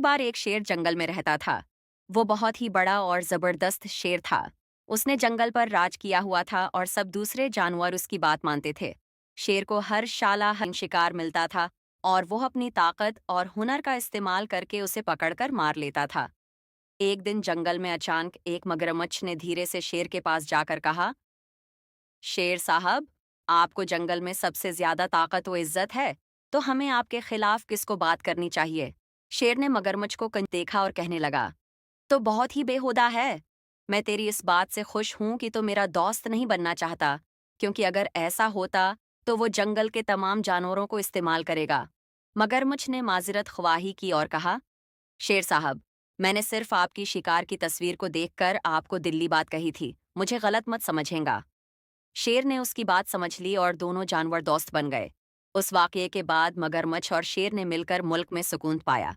बार एक शेर जंगल में रहता था। वो बहुत ही बड़ा और जबरदस्त शेर था। उसने जंगल पर राज किया हुआ था और सब दूसरे जानवर उसकी बात मानते थे। शेर को हर शिकार मिलता था और वो अपनी ताकत और हुनर का इस्तेमाल करके उसे पकड़कर मार लेता था। एक दिन जंगल में अचानक एक मगरमच्छ ने धीरे से शेर के पास जाकर कहा, शेर साहब, आपको जंगल में सबसे ज्यादा ताकत व इज्जत है, तो हमें आपके खिलाफ किसको बात करनी चाहिए? शेर ने मगरमच्छ को देखा और कहने लगा, तो बहुत ही बेहुदा है। मैं तेरी इस बात से खुश हूं कि तो मेरा दोस्त नहीं बनना चाहता, क्योंकि अगर ऐसा होता तो वो जंगल के तमाम जानवरों को इस्तेमाल करेगा। मगरमच्छ ने माजरत ख्वाही की और कहा, शेर साहब, मैंने सिर्फ आपकी शिकार की तस्वीर को देखकर आपको दिल्ली बात कही थी, मुझे गलत मत समझेंगा। शेर ने उसकी बात समझ ली और दोनों जानवर दोस्त बन गए। उस वाकये के बाद मगरमच्छ और शेर ने मिलकर मुल्क में सुकून पाया।